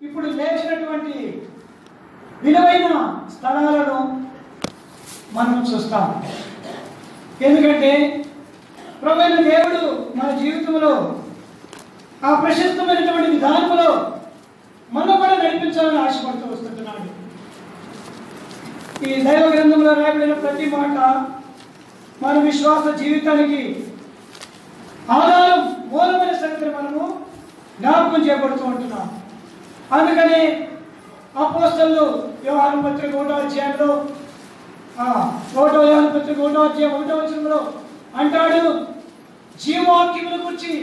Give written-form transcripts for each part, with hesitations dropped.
ఇప్పుడు లేచినటువంటి విలువైన స్థలాలను మనం చూస్తాం. ఎందుకంటే ప్రభువైన దేవుడు మన జీవితంలో ఆ ప్రశస్తమైనటువంటి విధానంలో మనం కూడా నడిపించాలని ఆశపడుతూ వస్తుంటున్నాడు. ఈ దైవ గ్రంథంలో రాయబడిన ప్రతి మాట మన విశ్వాస జీవితానికి ఆధారం, మూలమైన సంగతిని మనము జ్ఞాపకం చేయబడుతూ ఉంటున్నాం. అందుకని అపోస్తలులు యోహాను పత్రిక 1వ అధ్యాయంలో 1వ యోహాను పత్రిక 1వ అధ్యాయం 1వ వచనంలో అంటాడు, జీవవాక్యమును గురించి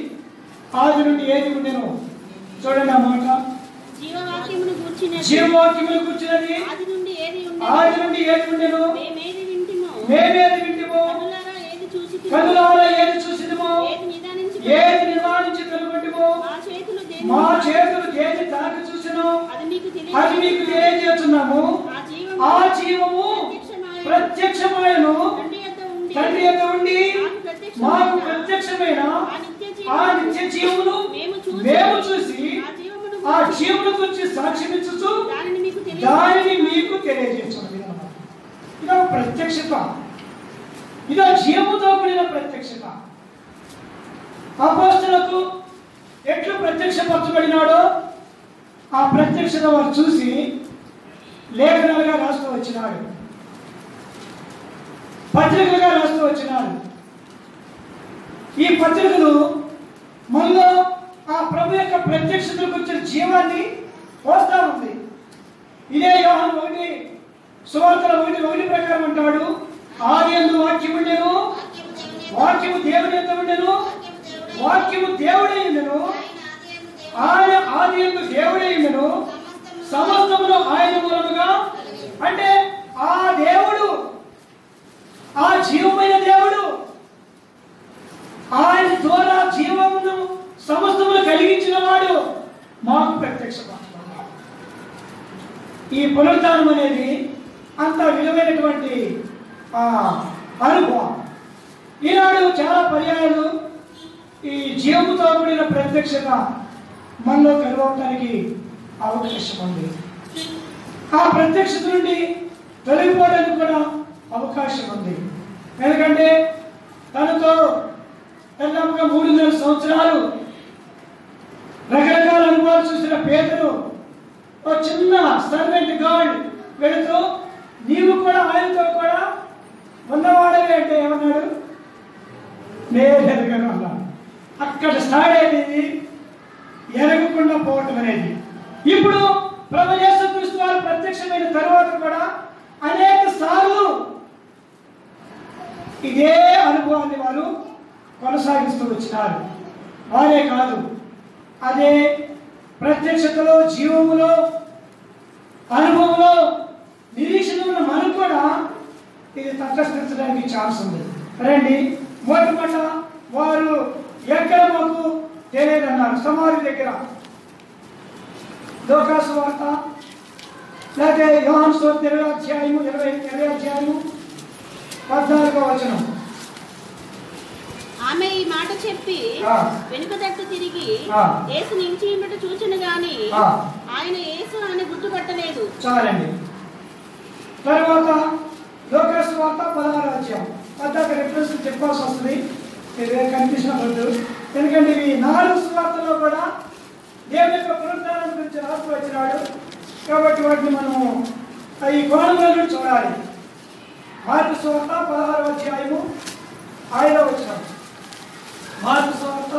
ఆది నుండి ఏది ఉండెను. చూడండి ఆ మాట, జీవవాక్యమును గుర్చినది ఆది నుండి ఏది ఉండెను, మేమేది వింటిమో, కనులారా ఏది చూసినమో, ఏది నివారించి కనుగొంటిమో, మా చేతులు దేని తాకి చూసినో అది మీకు తెలియజేస్తున్నాము. ఆ జీవము ప్రత్యక్షమాయను, తండ్రి యొద్ద ఉండి మాకు ప్రత్యక్షమైన ఆ నిత్య జీవమును మేము చూసి ఆ జీవమును గురించి సాక్ష్యమిచ్చుచు దానిని మీకు తెలియజేస్తున్నాము. ఇదో ప్రత్యక్షత, ఇదో జీవముతో కూడిన ప్రత్యక్షత. అపోస్తలులకు ఎట్లు ప్రత్యక్షపరచబడినాడో ఆ ప్రత్యక్షత వారు చూసి లేఖనాలుగా రాస్తూ వచ్చినాడు, పత్రికలుగా రాస్తూ వచ్చినాడు. ఈ పత్రికలు మనలో ఆ ప్రభు యొక్క ప్రత్యక్షతలకు వచ్చిన జీవాన్ని పోస్తా ఉంది. ఇదే యోహాను 1 సువార్తల 1:1 ప్రకారం అంటాడు, ఆది యందు వాక్యము ఉండెను, వాక్యము దేవుని యొద్ద ఉండెను, వాక్యము దేవుడై ఉండెను, ఆయన ఆది యందు దేవుడై ఉండెను, సమస్తమును ఆయన మూలముగా. అంటే ఆ దేవుడు, ఆ జీవమైన దేవుడు, ఆయన ద్వారా జీవమును సమస్తమును కలిగించిన వాడు మాకు ప్రత్యక్షపరచబడ్డాడు. ఈ పునరుద్ధానం అనేది అంత విలువైనటువంటి అనుభవం. ఈనాడు చాలా పర్యాయాలు ఈ జీవముతో కూడిన ప్రత్యక్షత మనలో కలవడానికి అవకాశం ఉంది. ఆ ప్రత్యక్షత నుండి తొలగిపోవడానికి కూడా అవకాశం ఉంది. ఎందుకంటే తనతో దాదాపుగా 3.5 సంవత్సరాలు రకరకాల అనుభవాలు చూసిన పేతురు ఒక చిన్న సర్వెంట్ గర్ల్ వెళుతూ నీవు కూడా ఆయనతో కూడా ఉన్నవాడవే అంటే ఏమన్నాడు, నేను ఎరగను అన్నాడు. అక్కడ స్టార్ట్ అయ్యేది ఎరగకుండా పోవటం అనేది. ఇప్పుడు ప్రభు యేసుక్రీస్తు వారు ప్రత్యక్షమైన తర్వాత కూడా అనేక సార్లు ఇదే అనుభవాన్ని వారు కొనసాగిస్తూ వచ్చినారు. వారే కాదు, అదే ప్రత్యక్షతలో, జీవములో, అనుభవంలో నిరీక్షణ ఉన్న మనకు కూడా ఇది తటస్థించడానికి ఛాన్స్ ఉంది. రండి, మొట్టమొదట వారు ఎక్కడ మాకు తెలియదన్నారు, సమాధి దగ్గర. లూకాసు వార్త లేకపోతే యోహాను సువార్త 20వ అధ్యాయము 14వ వచనం. ఆమె ఈ మాట చెప్పి వెనుక తట్టు తిరిగి యేసు నిలిచి ఉండట చూచెను గాని ఆయన యేసు అని గుర్తుపట్టలేదు. చాలండి. తర్వాత లూకాసు వార్త 16వ అధ్యాయం. పెద్దగా రిఫరెన్స్ చెప్పాల్సి వస్తుంది, కనిపించినప్పుడు. ఎందుకంటే ఇవి 4 సువార్తల్లో కూడా దేవుని యొక్క పునరుద్ధానం గురించి రాస్తూ వచ్చినాడు కాబట్టి వాటిని మనము ఈ కోణంలో చూడాలి. మార్కు సువార్త 16వ అధ్యాయము 5వ వచనం. మార్కు సువార్త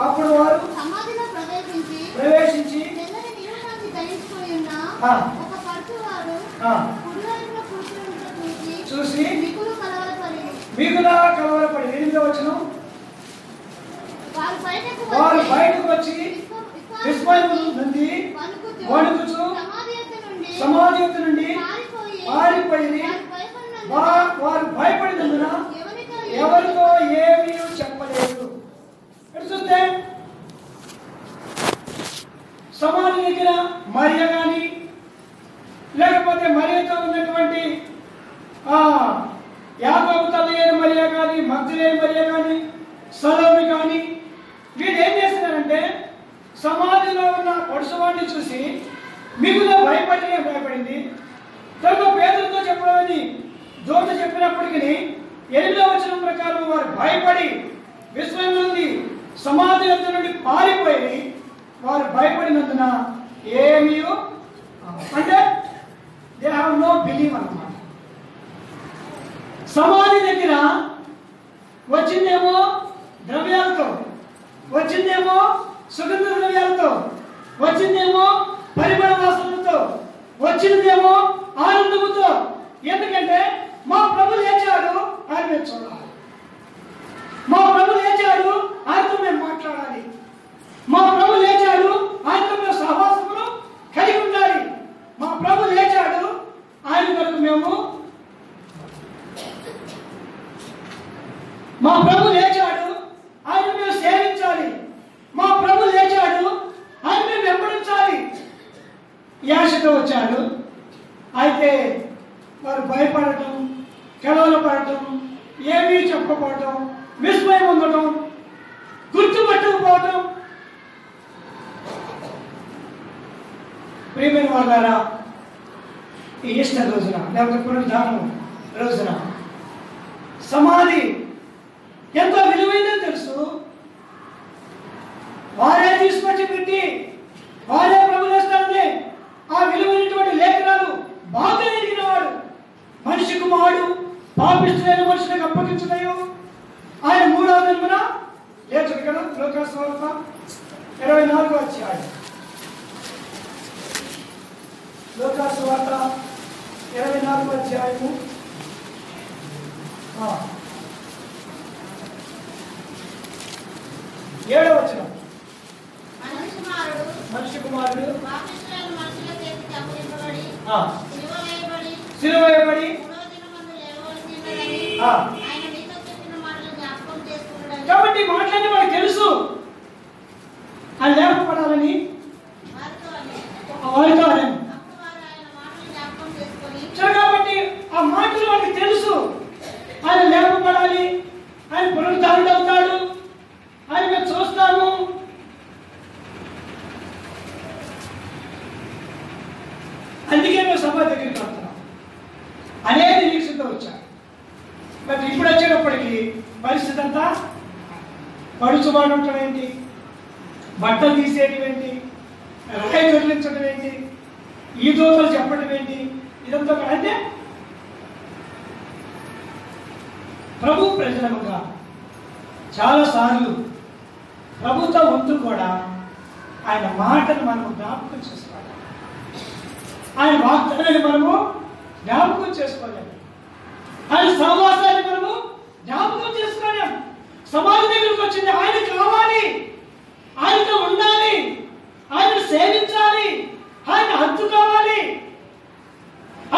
అప్పుడు వారు సమాధిలో ప్రవేశించి చూసి మిగులా కలవరపడి. 8వ వచనం. వారు బయటకు వచ్చి విస్మయము నుండి వణుకుచు సమాధి యొద్ద నుండి పారిపోయి వారు భయపడినందున ఎవరితో ఏమీ చెప్పలేదు. చూస్తే సమాధి దగ్గర మరియ కానీ లేకపోతే మరియతో ఉన్నటువంటి యాకోబు తల్లి అయిన మరియ కానీ, మగ్దలేని మరియ కానీ, సలోమి కానీ వీళ్ళు ఏం చేస్తున్నారంటే సమాధిలో ఉన్న పడుసువాడిని చూసి మిగులు భయపడింది. తర్వాత పేదలతో చెప్పడమని దూత చెప్పినప్పటికీ 8వ వచనం ప్రకారం వారు భయపడి విశ్వం నుండి సమాధి వద్ద నుండి పారిపోయి వారు భయపడినందున ఏమీ అంటే దే హావ్ నో బిలీవ్ అన్నమాట. సమాధి దగ్గర వచ్చిందేమో ద్రవ్యాలతో, వచ్చిందేమో సుగంధ ద్రవ్యాలతో, వచ్చిందేమో పరిమళ వాసనలతో, వచ్చిందేమో ఆనందముతో. ఎందుకంటే మా ప్రభు లేచాడు, ఆయన మేము చూడాలి. మా ప్రభు లేచాడు, ఆయనతో మేము మాట్లాడాలి. మా ప్రభు లేచాడు, ఆయనతో మేము సహవాసమును కలిగి ఉండాలి. మా ప్రభు లేచాడు, ఆయన కొరకు మేము మా ప్రభు లేచాడు, ఆయన మేము సేవించాలి. మా ప్రభు లేచాడు, ఆయన మేము వెంబడించాలి. యాశతో వచ్చాడు. అయితే వారు భయపడటం, కలవరపడటం, ఏమీ చెప్పకపోవటం, విస్మయం ఉండటం, గుర్తుపట్టకపోవటం. ప్రియమైన వాళ్ళారా, ఈ ఈస్టర్ రోజున లేకపోతే పునరుద్ధానం రోజున సమాధి ఎంతో విలువైందని తెలుసు. వారే తీసుకొచ్చి పెట్టి వారే ప్రభుత్వాన్ని ఆ విలువైనటువంటి లేఖనాలు బాగా ఎదిగినవాడు, మనిషి కుమారుడు పాపిష్టులైన మనుషులకు అప్పగించున్నాయో ఆయన 3వ దినమున లేచుడు కదా. లోకాసు వార్త 24వ అధ్యాయం. లోకాసు వార్త 24వ అధ్యాయము 7వ వచనం. మనిషి కుమారుడు సిలువ వేయబడి కాబట్టి మాట్లాడి వాడికి తెలుసు ఆయన లేపపడాలని వారితో కాబట్టి ఆ మాటలు వాడికి తెలుసు. ఆయన లేపపడాలి, ఆయన పునరుద్ధారుడు అవుతాడు, ఆయన మేము చూస్తాము. అందుకే మేము సభ దగ్గరికి వస్తున్నాం అనే నిరీక్షతో వచ్చాను. బట్ ఇప్పుడు వచ్చేటప్పటికి పరిస్థితి అంతా పడుచుబాటు ఉండటం ఏంటి, బట్టలు తీసేయడం ఏంటి, రాయి దొరికించడం ఏంటి, ఈ దోతలు చెప్పడం ఏంటి, ఇదంతా అంటే ప్రభు ప్రజలముగా చాలాసార్లు ప్రభుత్వ వంతు కూడా ఆయన మాటను మనము జ్ఞాపకం చేసుకోవాలి, ఆయన వాగ్దానాన్ని మనము జ్ఞాపకం చేసుకోలేము, ఆయన సహవాసాన్ని మనము జ్ఞాపకం చేసుకోలేము. సమాజం దగ్గరకు వచ్చింది ఆయన కావాలి, ఆయనతో ఉండాలి, ఆయన సేవించాలి, ఆయన హద్దు కావాలి,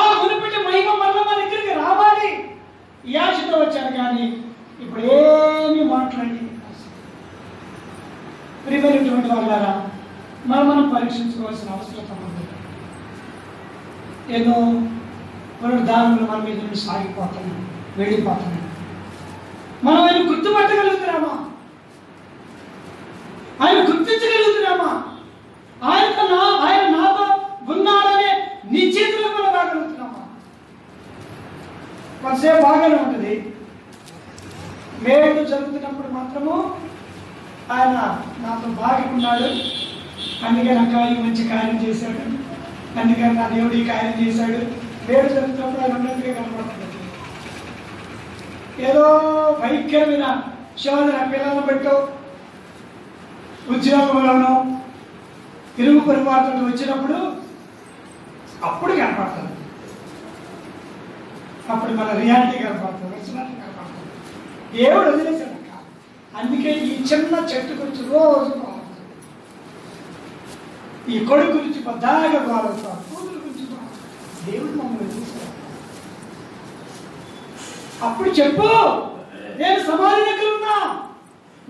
ఆ మునిపటి మహిమ వల్ల మన దగ్గరికి రావాలి. ఈ ఆశతో వచ్చాను కానీ ఇప్పుడు ఏమీ మాట్లాడి ప్రియమైనటువంటి వాళ్ళారా మనం పరీక్షించుకోవాల్సిన అవసరం ఉంది. ఎన్నో పునరుద్ధారణలు మన మీద నుండి సాగిపోతున్నాయి, వెళ్ళిపోతున్నాయి. మనం ఆయన గుర్తుపట్టగలుగుతున్నామా? ఆయన గుర్తించగలుగుతున్నామా? ఆయన నాతో ఉన్నాడనే నిశ్చితంగా మనం రాగలుగుతున్నామా? కొంతసేపు బాగానే ఉంటుంది, మేలు జరుగుతున్నప్పుడు మాత్రము ఆయన నాతో బాగున్నాడు, అందుకే నాకు ఈ మంచి కార్యం చేశాడు, అందుకని నా దేవుడు ఈ కార్యం చేశాడు. మేలు జరుగుతున్నప్పుడు ఆయన ఉన్నట్టుగా కనపడుతుంది. ఏదో భయంకరమైన శోధన పిల్లలను పెట్టు, ఉద్యోగంలోనూ ఇరుగు పొరుగుతో వచ్చినప్పుడు అప్పుడు కనపడుతుంది, అప్పుడు మన రియాలిటీ కనపడుతుంది, వచ్చినట్టు కనపడుతుంది. దేవుడు వదిలేశాడు. అందుకే ఈ చిన్న చెట్టు గురించి రోజు బాగుంటుంది, ఈ కొడుకు గురించి పెద్దగా బాగుంటాం, కూతురు గురించి దేవుడు మమ్మల్ని చూస్తాడు. అప్పుడు చెప్పు, నేను సమాధి దగ్గర ఉన్నా,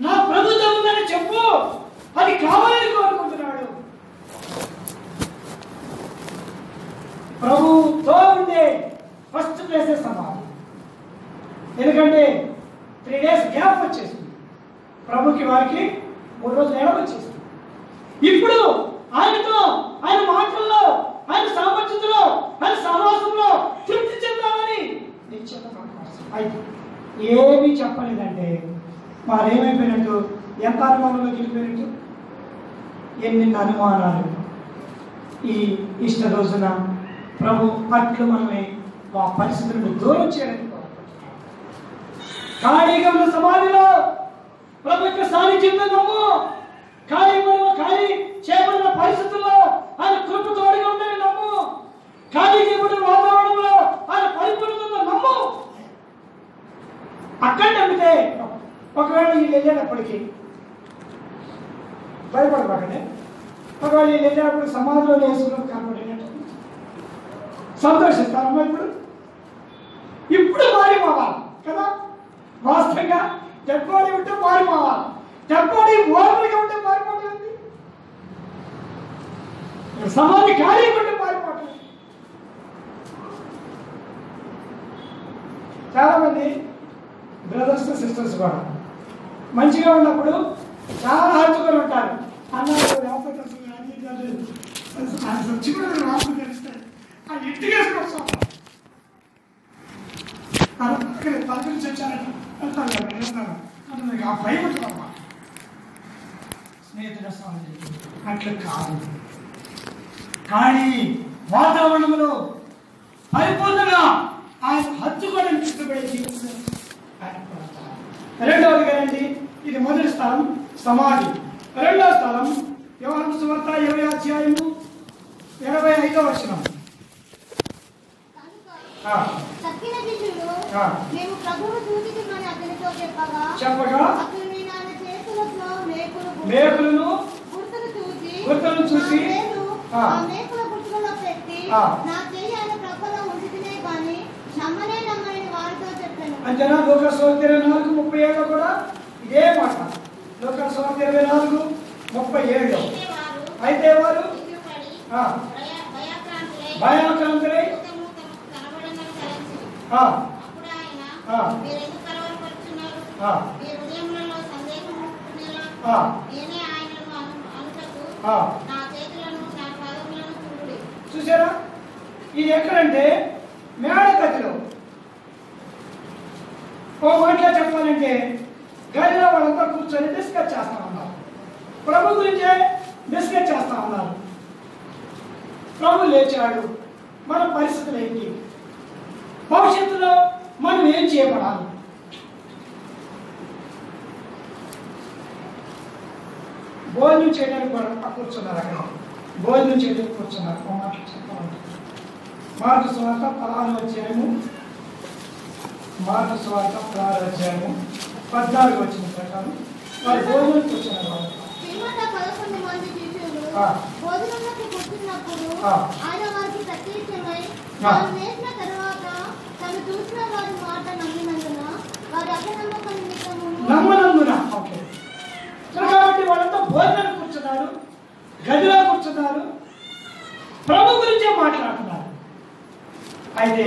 నా ప్రభుత్వం ఉందని చెప్పు, అది కావాలని కోరుకుంటున్నాడు. ప్రభుతో ఉండే ఫస్ట్ ప్లేసే సమాధి. ఎందుకంటే 3 days గ్యాప్ వచ్చేసింది, ప్రభుకి వారికి 3 రోజులు ఎడవ వచ్చేసింది. ఇప్పుడు ఆయనతో ఆయన మాటల్లో ఏమీ చెప్పలేదంటే వారు ఏమైపోయినట్టు, ఎంత అనుమానంలో వెళ్ళిపోయినట్టు, ఎన్ని అనుమానాలు. ఈ ఇష్ట రోజున ప్రభు అట్లు మనల్ని ఆ పరిస్థితులను దూరం చేయడానికి ఖాళీగా ఉన్న సమాధిలో ప్రభు యొక్క సాన్నిధ్యంలో నమ్ము. ఖాళీ చేయబడిన పరిస్థితుల్లో ఆయన కృప తోడుగా ఉందని నమ్ము. ఖాళీ చేయబడిన వాతావరణంలో ఆయన పరిపూర్ణంగా నమ్ము. అక్కడ నమ్మితే ఒకవేళ వీళ్ళు వెళ్ళేటప్పటికీ భయపడబాకండి. ఒకవేళ వీళ్ళు వెళ్ళేటప్పుడు సమాధిలో వేసుకున్నది కనపడినట్టు సంతోషిస్తారమ్మా. ఇప్పుడు మారిపోవాలి కదా. వాస్తవంగా డెడ్ బాడీ ఉంటే మారిపోవాలి. డెడ్ బాడీ ఓవర్గా ఉంటే మారిపోతుంది. సమాధి ఖాళీ ఉంటే మారిపోతుంది. చాలా మంది బ్రదర్స్ సిస్టర్స్ కూడా మంచిగా ఉన్నప్పుడు చాలా హత్తుకొని ఉంటారు. అన్నారు వచ్చి కూడా రాసు తెలుస్తాడు. ఆ ఇంటికి వేసుకొస్తాం పలకరించి వచ్చారంట వెళ్తాను ఆ భయం ఉంటుందమ్మా. స్నేహితుల అట్లా కాదు. కానీ వాతావరణంలో పరిపూర్ణంగా ఆయన హత్తుకోవడానికి ఇష్టపడే జీవితం. రెండవది కదండి, ఇది మొదటి స్థలం సమాధి. రెండవ స్థలం యోహాను సువార్త 20వ అధ్యాయము 25వ వచనం. చెప్పగా మేకులను గుర్తులను చూసి అంతేనా. లూకాసు 24:37 కూడా ఇదే మాట. లూకాసు 24:37 అయితే వారు భయాక్రాంతులై చూసారా. ఇది ఎక్కడంటే మేడ గదిలో. ఓ మాటలో చెప్పాలంటే గదిలో వాళ్ళంతా కూర్చొని డిస్కస్ చేస్తా ఉన్నారు. ప్రభు గురించే డిస్కస్ చేస్తా ఉన్నారు. ప్రభు లేచాడు, మన పరిస్థితులు ఏంటి, భవిష్యత్తులో మనం ఏం చేయబడాలి. భోజనం చేయడానికి కూడా కూర్చున్నారు. అక్కడ భోజనం చేయడానికి కూర్చున్నారు. ఓ మాట చెప్పాలంటే మార్కు సువార్త 16వ అధ్యాయము 14 వచ్చిన ప్రకారం వారు భోజనం కూర్చున్నారు. నమ్మనందున ఓకే. కాబట్టి వాళ్ళంతా భోజనం కూర్చున్నారు, గదిలో కూర్చున్నారు, ప్రభు గురించే మాట్లాడుతున్నారు. అయితే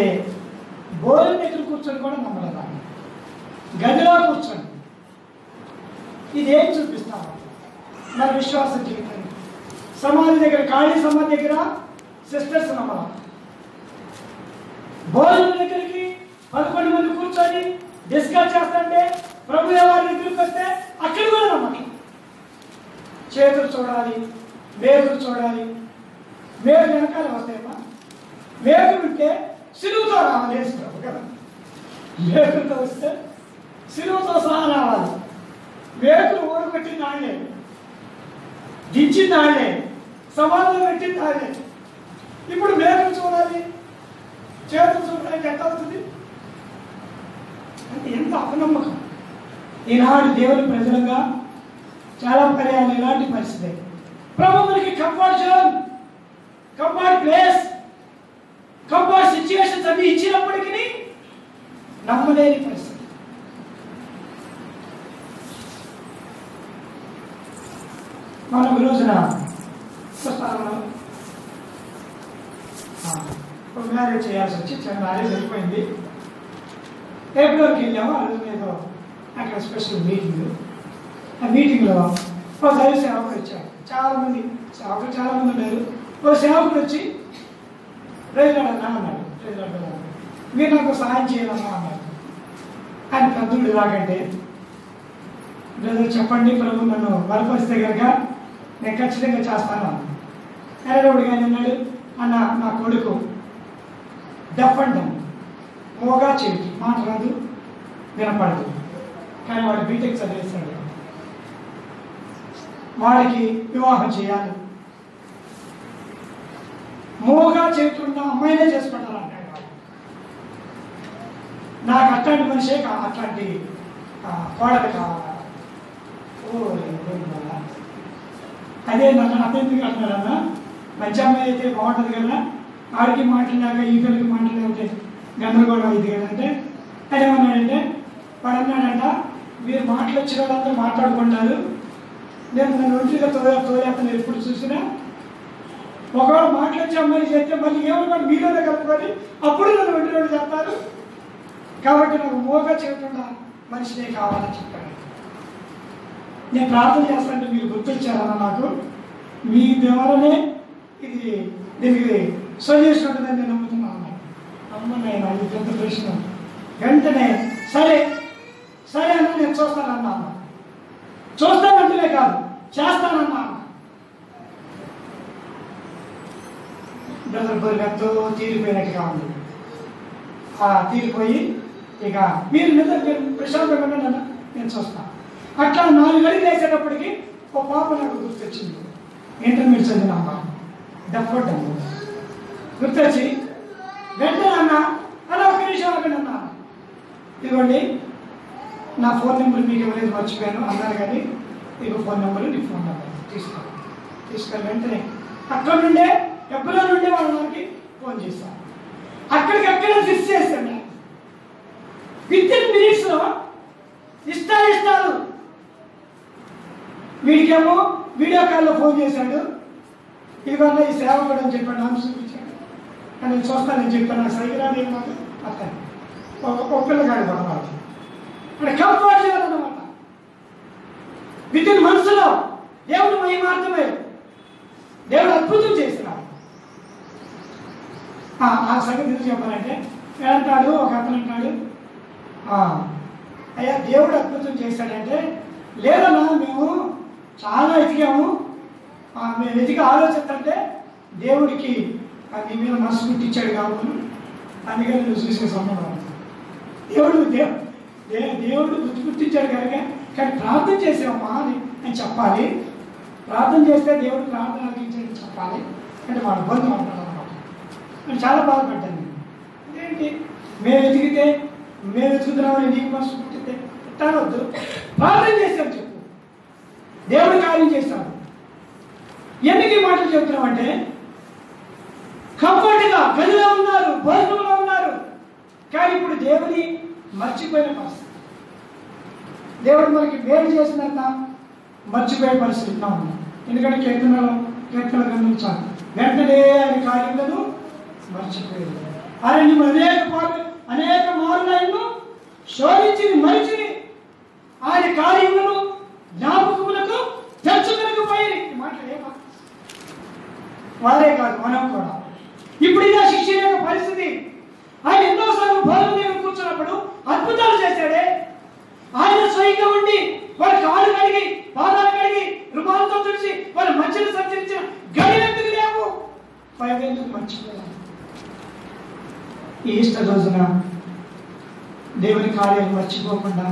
భోజనం దగ్గర కూర్చొని కూడా నమ్మలేదు. గదిలో కూర్చొని ఇదేం చూపిస్తాము మన విశ్వాస జీవితం. సమాధి దగ్గర, ఖాళీ సమాధి దగ్గర సిస్టర్స్ నమ్మడం. భోజనం దగ్గరికి 11 మంది కూర్చొని డిస్కస్ చేస్తుంటే ప్రభు వారి దగ్గరికి వస్తే అక్కడ కూడా నమ్మకం. చేతులు చూడాలి, మేకులు చూడాలి. మేకులు వెనకాల వస్తాయమ్మా. మేకులు ఉంటే సిలువుతో రావాలి ప్రభు కదా. మేకులతో వస్తే సిలువుతో సహా రావాలి. మేకులు ఓడగొట్టింది ఆడలే, దించింది ఆడలే, సమాధులు పెట్టింది ఆడలే. ఇప్పుడు మేకులు చూడాలి, చేతులు చూడడానికి ఎంత అవుతుంది అంటే ఎంత అపనమ్మకం. ఈనాడు దేవుని ప్రజలుగా చాలా పర్యాలు ఇలాంటి పరిస్థితి. ప్రభు మనకి comfort zone, comfort place, comfort situations అన్ని ఇచ్చినప్పటికీ నమ్మలేని పరిస్థితి. మనం ఈ రోజున మ్యారేజ్ చేయాల్సి వచ్చి మ్యారేజ్ అయిపోయింది. ఏప్రిల్కి వెళ్ళాము. ఆ రోజు ఏదో అక్కడ స్పెషల్ మీటింగ్. ఆ మీటింగ్లో ఒక దైవ సేవకుడు వచ్చాడు. చాలామంది సేవకులు చాలామంది ఉన్నారు. ఒక సేవకుడు వచ్చి ప్రైజ్ లార్డ్ అన్నా అన్నాడు. ప్రైజ్ లార్డ్ మీరు నాకు సహాయం చేయాలన్నా అన్నాడు. ఆయన పెద్దోడు రాకంటే, బ్రదర్ చెప్పండి ప్రభు నన్ను బలపరిస్తే కనుక నేను ఖచ్చితంగా చేస్తాను. ఎరడోడు కానీ అన్నాడు, అన్న నా కొడుకు డెఫ్ అంటాను, మోగా చెవిటి, మాట రాదు, వినపడదు. కానీ వాడు బీటెక్ చదివేస్తాడు, వాడికి వివాహం చేయాలి, మోగా చెవిటి అమ్మాయినే చేసుకుంటాను అంటాడు. నాకు అట్లాంటి మనిషే అట్లాంటి కోడలు కావాలా. అదే నన్ను అతెందుకు అంటున్నాడన్నా, మంచి అమ్మాయి అయితే బాగుంటుంది కదా, ఆడికి మాట్లాడాక ఈ పిల్లకి మాట్లాడే గందరగోళం అయింది కదంటే, ఆయన ఏమన్నాడంటే, వాడు అన్నాడంట, మీరు మాటలు వచ్చిన వాళ్ళంతా మాట్లాడుకుంటారు, నేను నన్ను ఒంటిగా తోలేస్తాను ఎప్పుడు చూసినా, ఒకవేళ మాటలు వచ్చి అమ్మాయి చేస్తే మళ్ళీ ఏమన్నా మీలోనే కలుపుకొని అప్పుడు నన్ను ఒంటిలో చేస్తారు, కాబట్టి నాకు మోగా చేయకుండా మనిషినే కావాలని చెప్పాడు. నేను ప్రార్థన చేస్తానంటే మీరు గుర్తొచ్చారన్న నాకు, మీ ద్వారానే ఇది దీనికి సొల్యూషన్ ఉంటుందని నేను నమ్ముతున్నాను. అమ్మనైనా ఇది పెద్ద ప్రశ్న. వెంటనే సరే సరే అన్న నేను చూస్తానన్నాను. చూస్తానంటేనే కాదు, చేస్తానన్నాను. బ్రదర్ ఎంతో తీరిపోయినట్టుగా ఉంది. తీరిపోయి ఇక మీరు ప్రశాంతంగా నన్ను నేను చూస్తాను. అట్లా 4 గడికి వేసేటప్పటికి ఒక పాప నాకు గుర్తొచ్చింది. ఇంటర్మీడియట్ చదివిన అమ్మ డెఫర్డ్ అమ్మ గుర్తొచ్చి వెంటనే అన్న అలా ఒక నిమిషం అన్నా, ఇదిగోండి నా ఫోన్ నెంబర్ మీకు ఎవరైతే మర్చిపోయాను అన్నారు, కానీ ఇక ఫోన్ నెంబర్ నీ ఫోన్ నెంబర్ తీసుకొని వెంటనే అక్కడ నుండే ఎప్పుడో నుండే వాళ్ళకి ఫోన్ చేస్తాను. అక్కడికక్కడ ఫిక్స్ చేస్తాను. వితిన్ మినిట్స్లో ఇష్టాలు వీడికేమో వీడియో కాల్లో ఫోన్ చేశాడు, ఇదిగోండి ఈ సేవ కూడా అని చెప్పాడు, నాకు చూపించాడు. నేను చూస్తానని చెప్పాను, నాకు సైకిల్ ఏమన్నా అతను ఒక పిల్లగాడు పడవాలి అక్కడ కంఫర్ట్ చేయాలన్నమాట. వితిన్ మనసులో దేవుడు మహిమార్థమే, దేవుడు అద్భుతం చేస్తున్నాడు. ఆ సంగతి ఎందుకు చెప్పాలంటే, అంటాడు ఒక అతను అంటాడు, అయ్యా దేవుడు అద్భుతం చేశాడంటే, లేదన్నా మేము చాలా ఎతికాము, మేము ఎతికి ఆలోచిస్తుంటే దేవుడికి నీ మీద మనసు పుట్టించాడు కావాలి, అందుకని నువ్వు చూసే సంబంధం. దేవుడు బుద్ధి పుట్టించాడు కనుక, కానీ ప్రార్థన చేసామమ్మా అని చెప్పాలి. ప్రార్థన చేస్తే దేవుడు ప్రార్థన అందించాడని చెప్పాలి అంటే వాడు బంధు అంటాడు అనమాట. నేను చాలా బాధపడ్డాను. ఏంటి మేము వెతుకుతున్నామని నీకు మనసు పుట్టితే తిట్టవద్దు, ప్రార్థన చేశాను చెప్పు, దేవుడు కార్యం చేస్తాడు. ఎందుకు ఈ మాటలు చెప్తున్నామంటే, కంఫర్ట్గా గదిలో ఉన్నారు, భోజనంలో ఉన్నారు, కానీ ఇప్పుడు దేవుని మర్చిపోయిన పరిస్థితి, దేవుడు మనకి వేరు చేసినంత మర్చిపోయే పరిస్థితిలో ఉన్నాం. ఎందుకంటే కీర్తన గమనించాలి, వెంటనే ఆయన కార్యములను మర్చిపోయాడు. ఆయన అనేక మార్లు ఆయన్ను శోధించి మరిచి ఆయన కార్యములను జ్ఞాపకములకు తెచ్చుకోలేకపోయి మాట్లాడేమా వారే కాదు మనం కూడా. ఇప్పుడు ఇదే శిష్య యొక్క పరిస్థితి. ఆయన ఎన్నోసార్లు భోజనం దగ్గర కూర్చున్నప్పుడు అద్భుతాలు చేశాడే, ఆయన స్వయంగా ఉండి వాళ్ళ కాళ్ళు కడిగి పాదాలు కడిగి రుమాలతో తుడిచి వాళ్ళ మధ్యలో సంచరించిన గడియెందుకు లేవు, 5 ఎందుకు మర్చిపోయాము. ఈ ఈస్టర్ రోజున దేవుని కార్యాలు మర్చిపోకుండా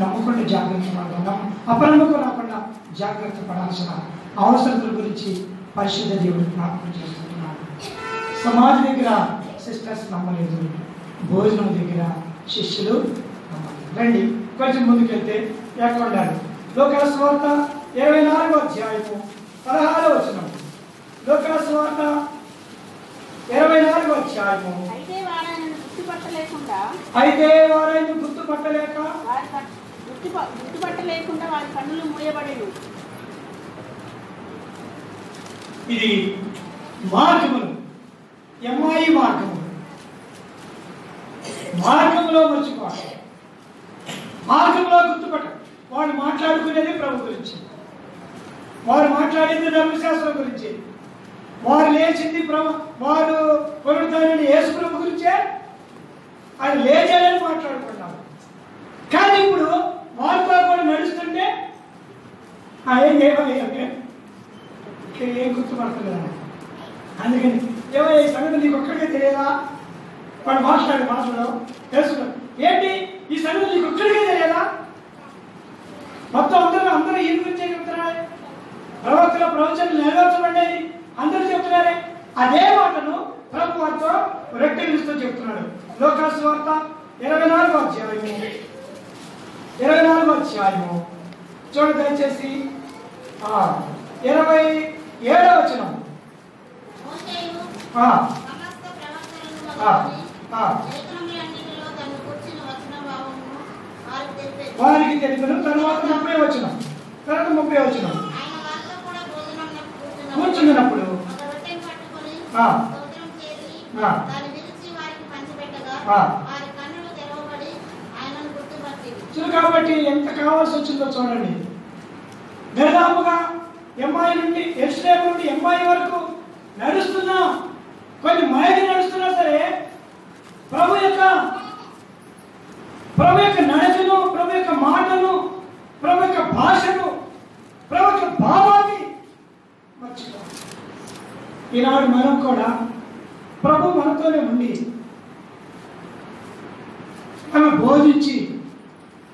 నమ్మకుండా జాగ్రత్త పడాలి, అపనమ్మకం రాకుండా జాగ్రత్త పడాల్సిన అవసరతల గురించి పరిశుద్ధ దేవుడు జ్ఞాపకం చేసుకుంటున్నాడు. సమాధి దగ్గర సిస్టర్స్ నమ్మలేదు, భోజనం దగ్గర శిష్యులు నమ్మలేదు. రండి కొంచెం ముందుకెళ్తే ఎక్కడ ఉండాలి. లోకాసు వార్త 24వ అధ్యాయము 16వ వచనం. లోకాసు వార్త 24వ అధ్యాయము. అయితే వారైన గుర్తుపట్టలేకుండా వారి కన్నులు మూయబడేను. ఇది మార్గములు, ఎమ్మాయి మార్గంలో మర్చిపోవాలి, మార్గంలో గుర్తుపట్ట. వాడు మాట్లాడుకునేది ప్రభు గురించి, వారు మాట్లాడేది ధర్మశాస్త్రం గురించి, వారు లేచింది వారు పునరుద్ధరణ యేసు ప్రభు గురించే. ఆయన లేచాడని మాట్లాడుకుంటారు. ఇప్పుడు వారితో కూడా నడుస్తుంటే ఏం గుర్తుపడతలేదా? అందుకని ఏమయ్యా ఈ సంగతి నీకు ఒక్కడికే తెలియదా? వాడు మాట్లాడు తెలుసుకో. ఏంటి ఈ సంగతి నీకు ఒక్కడికే తెలియదా? మొత్తం అందరూ ఈ గురించే చెప్తున్నారే, ప్రవక్తల ప్రవచనాలు నెరవేర్చబడి అందరూ చెప్తున్నారే. అదే మాటను ప్రభు వారితో రెట్టిస్తూ చెప్తున్నాడు. లోకాసు వార్త 24వ అధ్యాయము చూడ దయచేసి 27వ వచనం. వారికి తెలిపను. తర్వాత 30వ వచనం. కూర్చున్నప్పుడు కాబట్టి ఎంత కావాల్సి వచ్చిందో చూడండి. దాదాపుగా ఎంఐ నుండి ఎరుషలేము నుండి ఎంఐ వరకు నడుస్తున్నా, కొన్ని మైలు నడుస్తున్నా సరే ప్రభు యొక్క నడకను, ప్రభు యొక్క మాటను, ప్రభు యొక్క భాషను, ప్రభు యొక్క భావాన్ని మర్చిపో. ఈనాడు మనం కూడా ప్రభు మనతోనే ఉండి మనం బోధించి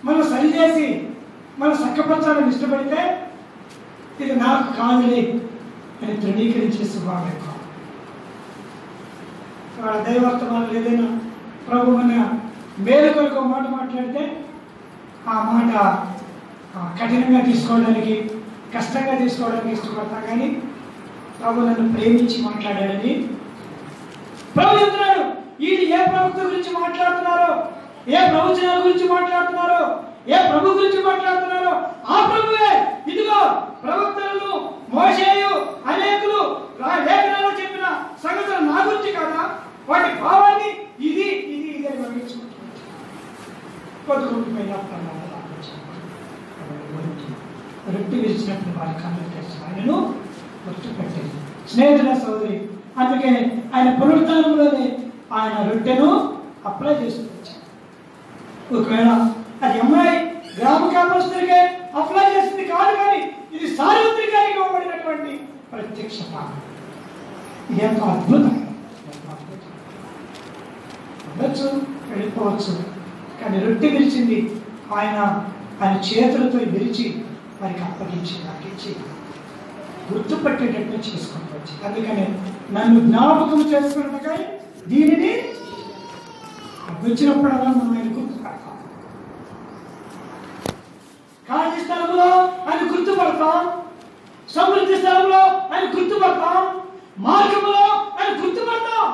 మనం సరిచేసి మనం చక్కపరచాలని ఇష్టపడితే ఇది నాకు కాదులే అని తృణీకరించే స్వభావం ఎక్కువ. దైవర్తమానం ఏదైనా ప్రభు మన మేలు కొరకు మాట మాట్లాడితే ఆ మాట కఠినంగా తీసుకోవడానికి, కష్టంగా తీసుకోవడానికి ఇష్టపడతాం. కానీ ప్రభు నన్ను ప్రేమించి మాట్లాడాడని ప్రభు చెప్తున్నాడు. వీళ్ళు ఏ ప్రవక్త గురించి మాట్లాడుతున్నారో, ఏ ప్రవచనాల గురించి మాట్లాడుతున్నారో, ఏ ప్రభు గురించి మాట్లాడుతున్నారో ఆ ప్రభువే ఇదిగో ప్రవక్తలను, మోషేయు, అనేకులు లేఖనాల్లో చెప్పిన సంగతులు నా గురించి కాదా, వాటి భావాన్ని ఇది అని గమనించుకుంటున్నాను. రొట్టె విరిచినప్పుడు వారి కన్నులు తెచ్చి ఆయనను గుర్తుపెట్టేది. స్నేహితుల సోదరి, అందుకే ఆయన పునరుత్థానంలోనే ఆయన రొట్టెను అప్లై చేస్తూ వచ్చారు. ఒకవేళ అది అమ్మాయి గ్రామ కాపస్తులకే అప్లై చేసింది కాదు, కానీ ఇది సార్వత్రికంగా ఇవ్వబడినటువంటి ప్రత్యక్షత. ఇది ఎంతో అద్భుతం. ఉండొచ్చు, వెళ్ళిపోవచ్చు, కానీ రొట్టె విరిచింది ఆయన చేతులతో విరిచి వారికి అప్పగించి నాకిచ్చి గుర్తుపట్టేటట్టు చేసుకుంటూ వచ్చి. అందుకని నన్ను జ్ఞాపకం చేసుకున్నట్టుగా దీనిని వచ్చినప్పుడల్లా మనం ఆయన గుర్తుపడతాం. ఖాళీ స్థలంలో ఆయన గుర్తుపడతాం, సమృద్ధి స్థలంలో ఆయన గుర్తుపడతాం, మార్గంలో ఆయన గుర్తుపడతాం.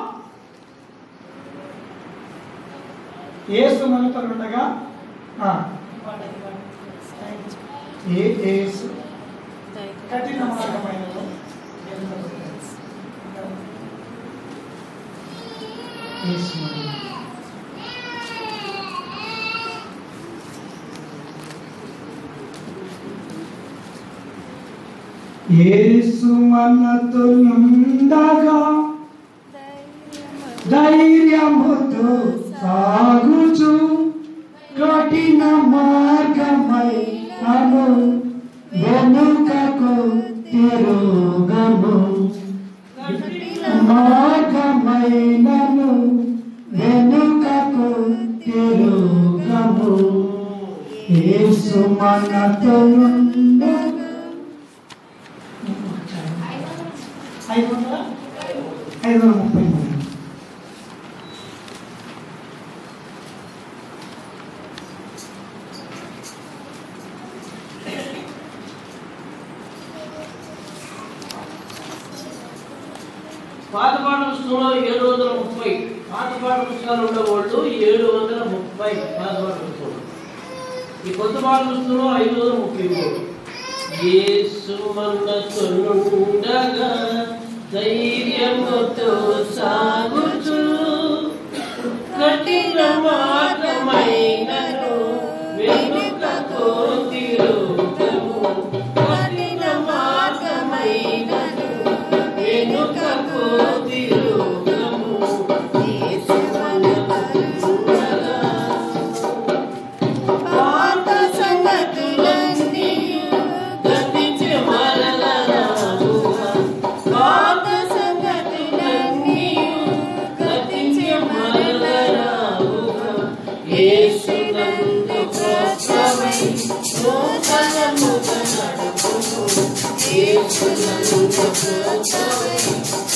యేసు మనతో ఉండగా యేసు కఠిన మార్గమైన యేసు మనతో ఉండగా ధైర్యముతో సాగుచు కఠిన మార్గమై అను వెనుకకు తిరుగము, మార్గమైనను వెనుకకు తిరుగము. యేసు మనతో ఉండగా 533. పాతపాట పుస్తకంలో 730, పాతపాట పుస్తకాలు ఉండేవాళ్ళు 730 పాతపాట పుస్తకం. ఈ కొత్త పాట పుస్తకంలో 533. యేసు మనతో ఉండగా ధైర్యముతో సాగుచు కఠిన మార్గమైనను వెనుకకు తిరుగము, కఠిన మార్గమైనను వెనుకకు తిరుగము. యేసు మనతో ఉండగా స్తోత్రమై నూతనముగా నడుపును యేసు నన్ను స్తోత్రమై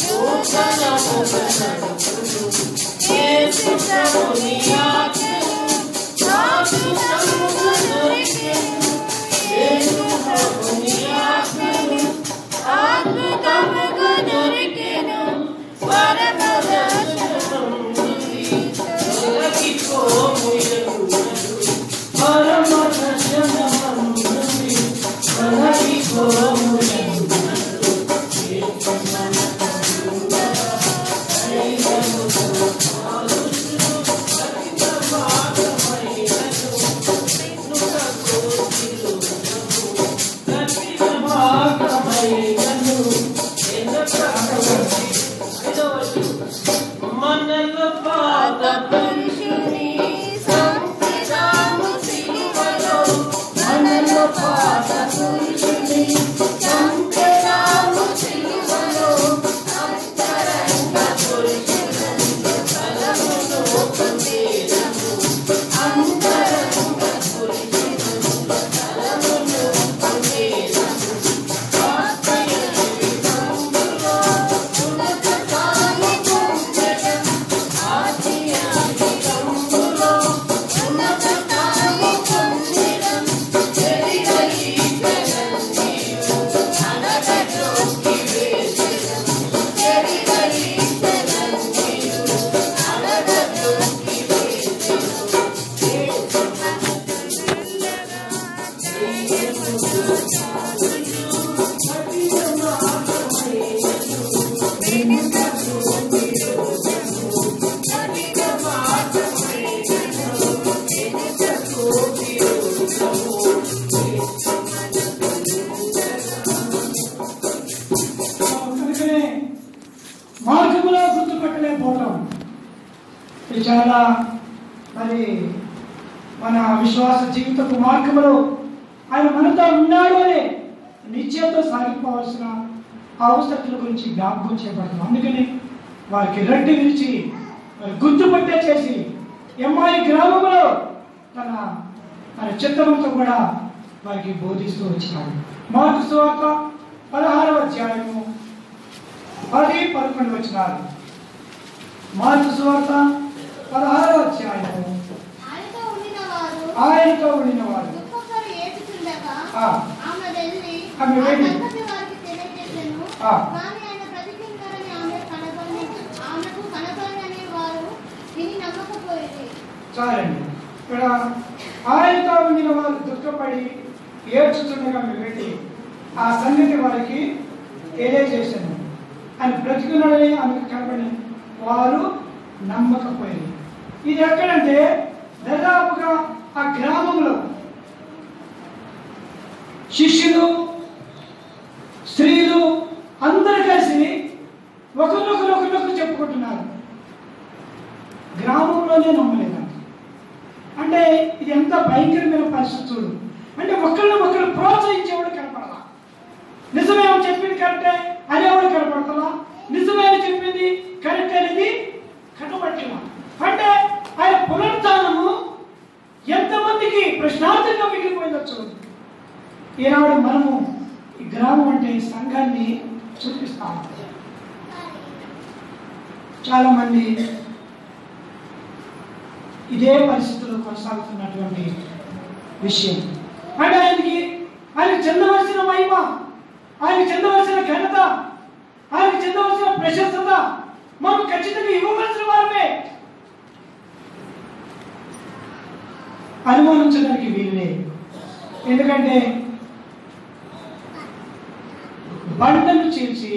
నూతనముగా నడుపును యేసు ప్రభుని ఆజ్ఞలు నాకు సముగా దొరికెను యేసు ప్రభుని ఆజ్ఞలు అద్భుతముగా దొరికెను స్వర్గ దర్శనం మార్గములో గుర్తుపట్టలేకపోవటం ఇది చాలా మరి మన విశ్వాస జీవితపు మార్గములో ఆయన మనతో ఉన్నాడు అని నిశ్చయంతో సాగిపోవాల్సిన అవసరతల గురించి జ్ఞాపకం చేయబడతాం. అందుకని వారికి రెడ్డి విరిచి మరి గుర్తుపట్టే చేసి ఎమ్మాయి గ్రామంలో తన చిత్తమంతా కూడా వారికి బోధిస్తూ వచ్చినాడు. మార్కు సువార్త 16వ అధ్యాయము 10-11 వచనాలు. మార్కు సువార్త 16వ అధ్యాయము. ఆయనతో ఉండినవారు ఆమె వెళ్ళి చాలండి. ఇక్కడ ఆయనతో ఉండిన వారు దుఃఖపడి ఏడ్చుతుండగా మేము వెళ్ళి ఆ సంగతి వారికి తెలియజేశాను. ఆయన బ్రతికున్నాడని ఆమెకు కనబడి వారు నమ్మకపోయింది. ఇది ఎక్కడంటే దాదాపుగా ఆ గ్రామంలో శిష్యులు స్త్రీలు అందరూ కలిసి ఒకరినొకరు చెప్పుకుంటున్నారు. గ్రామంలోనే నమ్మలేదంట. అంటే ఇది ఎంత భయంకరమైన పరిస్థితి చూడు. అంటే ఒకళ్ళు ప్రోత్సహించేవాడు కనపడాల. నిజమే చెప్పింది కరెక్టే అనేవాడు కనపడతలా. నిజమే అని చెప్పింది కరెక్ట్ అనేది కనపడట్లా. అంటే ఆయన పునరుత్థానము ఎంతమందికి ప్రశ్నార్థంగా మిగిలిపోయిందో చూడు. ఈనాడు మనము ఈ గ్రామం అంటే సంఘాన్ని చూపిస్తాము. చాలా మంది ఇదే పరిస్థితుల్లో కొనసాగుతున్నటువంటి విషయం. అంటే ఆయనకి చెందవలసిన మహిమ, ఆయనకి చెందవలసిన ఘనత, ఆయనకి చెందవలసిన ప్రశస్తత మనం ఖచ్చితంగా ఇవ్వవలసిన వారమే. అనుమానించడానికి వీలులే. ఎందుకంటే బండను చేసి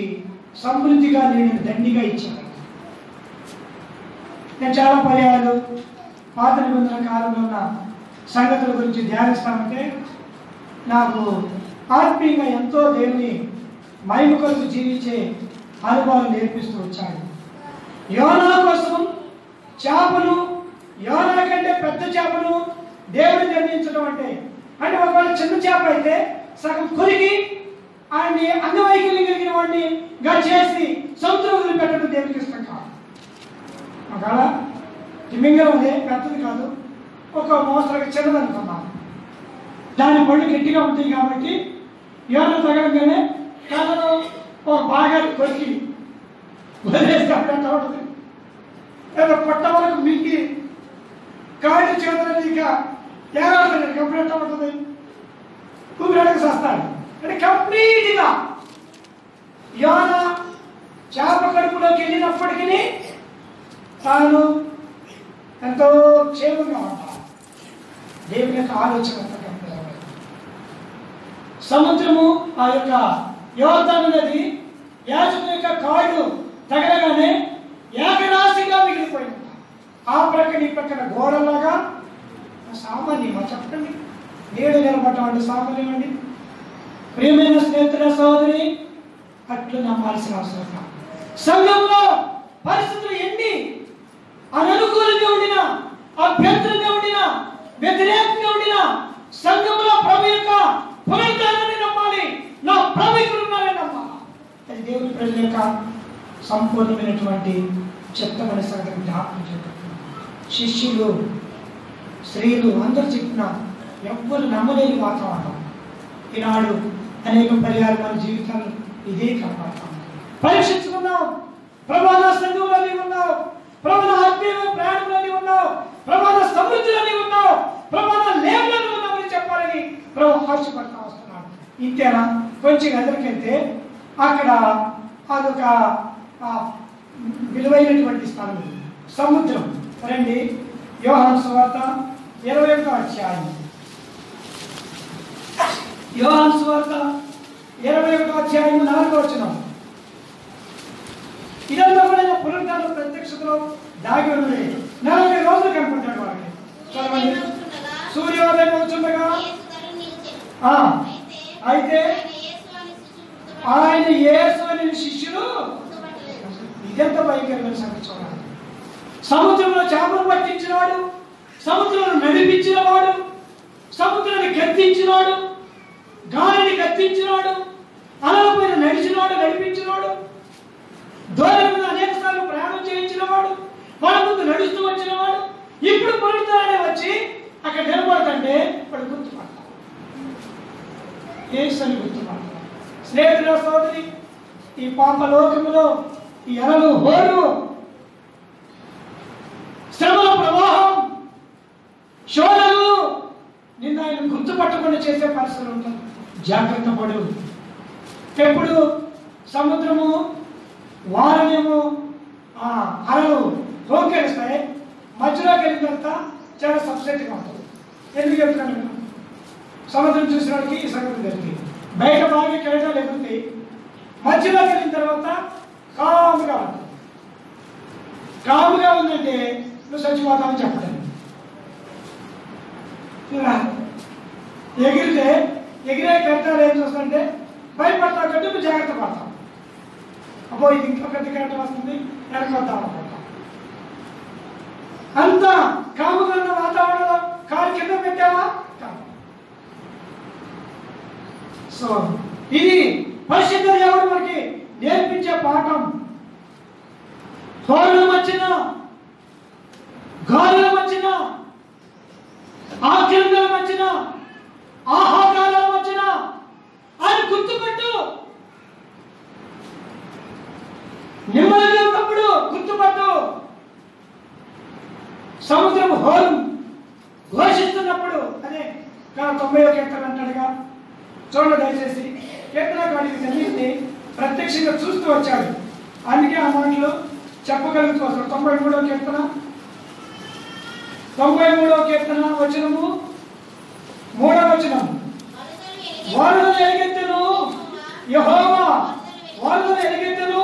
సమృద్ధిగా నేను దండిగా ఇచ్చాను. నేను చాలా పర్యాలు పాత నిబంధన కాలంలో ఉన్న సంగతుల గురించి ధ్యానిస్తామంటే నాకు ఆత్మీయంగా ఎంతో దేవుని మహిమ కొరకు జీవించే అనుభవాలు నేర్పిస్తూ వచ్చాడు. యోనా కోసం చేపలు, యోనా కంటే పెద్ద చేపను దేవుడు నిర్ణయించడం అంటే ఒకవేళ చిన్న చేప అయితే సగం కొరిగి ఆయన్ని అంగవైకల్యం కలిగిన వాడిని చేసి సముద్రం వదిలిపెట్టడం దేవుడికి ఇష్టం కాదు. ఒకవేళ తిమింగలం అదే పెద్దది కాదు, ఒక మోస్తరుగా చిన్నది అనుకున్నాం. దాని పళ్ళు గట్టిగా ఉంటాయి కాబట్టి యోన తగలగానే కళ్ళను ఒక భాగాన్ని కొరికి వదిలేస్తే అప్పుడంట ఉంటుంది. లేదా పొట్ట వరకు మింగి కాళ్ళు చేతులు ఇక ఏడాడుతుంది అప్పుడంట ఉంటుంది. ఊపిరాడకు వస్తాడు అంటే కంప్లీట్గా యోన చేప కడుపులోకి వెళ్ళినప్పటికీ తాను ఎంతో క్షేమంగా ఉంటాడు. దేవుని యొక్క ఆలోచన సముద్రము ఆ యొక్క యోర్దాను నది యాజకుని యొక్క కాళ్ళు తగలగానే ఏకరాశిగా మిగిలిపోయింది. ఆ ప్రక్కన ఈ ప్రక్కన గోడలాగా సామాన్యమా చెప్పండి, నీడు నిలబడటం అంటే సామాన్యమండి. ప్రియమైన స్నేహితుల సోదరి అట్లు నమ్మాల్సిన అవసరం. సంఘంలో పరిస్థితులు ఎన్ని అననుకూలంగా ఉండినా, అభ్యంతరంగా ఉండినా, వ్యతిరేకంగా ఉండినా సంఘంలో ప్రభు యొక్క పునరుద్ధానాన్ని నమ్మాలి. నా ప్రభు ఇక్కడ ఉన్నారని నమ్మాలి. అది దేవుని ప్రజల యొక్క సంపూర్ణమైనటువంటి చిత్తమైన సంగతి జ్ఞాపకం చేయబడుతుంది. శిష్యులు, స్త్రీలు అందరూ చెప్పిన ఎవ్వరు నమ్మలేని వాతావరణం. ఈనాడు అనేక పర్యాలు మన జీవితాలు ఇదే కనపడతాం. పరీక్షించుకున్నాం. ప్రమాద సంఘంలోని ఉన్నావు, ప్రమాద ఆత్మీయ ప్రయాణంలోని ఉన్నావు, ప్రమాద సమృద్ధిలోని ఉన్నావు, ప్రమాద లేవలను ఉన్నామని చెప్పాలని ప్రభు ఆశపడతా వస్తున్నాడు. ఇంతేనా? కొంచెం ఎదురుకెళ్తే అక్కడ అదొక విలువైనటువంటి స్థలం, సముద్రం. రండి, యోహాను సువార్త 21వ అధ్యాయం. యోహాను సువార్త 21వ అధ్యాయం 4వ వచనం. ఇదంతా కూడా పునరుద్ధాన ప్రత్యక్షతలో దాగి ఉన్నది. 40 రోజులు కనుకుంటాడు వాళ్ళకి. చదవండి. సూర్యోదయం అవుతుండగా అయితే ఆయన యేసు అనే శిష్యులు, ఇదెంత భయంకరమైన సంగతి చూడాలి. సముద్రంలో చేపలు పట్టించినాడు, సముద్రంలో నడిపించినవాడు, సముద్రాన్ని గద్దించినాడు, గాలిని గద్దించినాడు, అలలపైన నడిచినాడు, నడిపించినాడు, దూరం మీద అనేక సార్లు ప్రయాణం చేయించినవాడు, మన ముందు నడుస్తూ వచ్చినవాడు. ఇప్పుడు పునరుద్ధారణే వచ్చి అక్కడ నిలబడకంటే వాడు గుర్తుపడతాడు. యేసు అని గుర్తుపడతాడు. స్నేహితుల సోదరి, ఈ పాప లోకములో ఈ అలలు, హోరు, శ్రమల ప్రవాహం, శోధనలు నిన్న ఆయన గుర్తుపట్టకుండా చేసే పరిస్థితులు ఉంటుంది. జాగ్రత్త పడు. ఎప్పుడు సముద్రము వారనేమో అలలు రోకేస్తాయి, మధ్యలోకి వెళ్ళిన తర్వాత చాలా సబ్సెట్గా ఉంటుంది. ఎందుకు చెప్తున్నాను? సముద్రం చూసిన వాడికి ఈ సంగతి జరిగింది. బయట బాగా కెరటాలు ఎగురుతాయి, మధ్యలోకి వెళ్ళిన తర్వాత కాముగా ఉంటుంది. కాముగా ఉందంటే నువ్వు చచ్చిపోతావని చెప్పడం. ఎగిరితే ఎగిరే కెరటాలు ఏం చూస్తుంటే భయపడతావు కంటే నువ్వు జాగ్రత్త పడతావు. అబ్బో ఇది ఇంకో పెద్ద కెరటం వస్తుంది, వెనకొద్దాం అనుకుంటాం. అంత కాముగా ఉన్న వాతావరణంలో కారు కింద పెట్టావా? సో ఇది పరిశుద్ధ దేవుడు మనకి నేర్పించే పాఠం. హోరుల మధ్యన, గాలుల మధ్యన, ఆజ్ఞల మధ్యన, ఆహాకాల మధ్యన ఆయన గుర్తుపట్టు. నెమ్మదిగా ఉన్నప్పుడు గుర్తుపట్టు. సముద్రం హోరు ఘోషిస్తున్నప్పుడు అదే 90వ కీర్తన అంటాడుగా. చూడండి దయచేసి, కీర్తనకారుడికి తెలియని ప్రత్యక్షంగా చూస్తూ వచ్చాడు. అందుకే ఆ మాటలు చెప్పగలుగుతూ వస్తాడు. 93వ కీర్తన 93వ కీర్తన వచనము 3వ వచనం. వాళ్ళను ఎలుగెత్తెను యెహోవా, వాళ్ళను ఎలుగెత్తెను,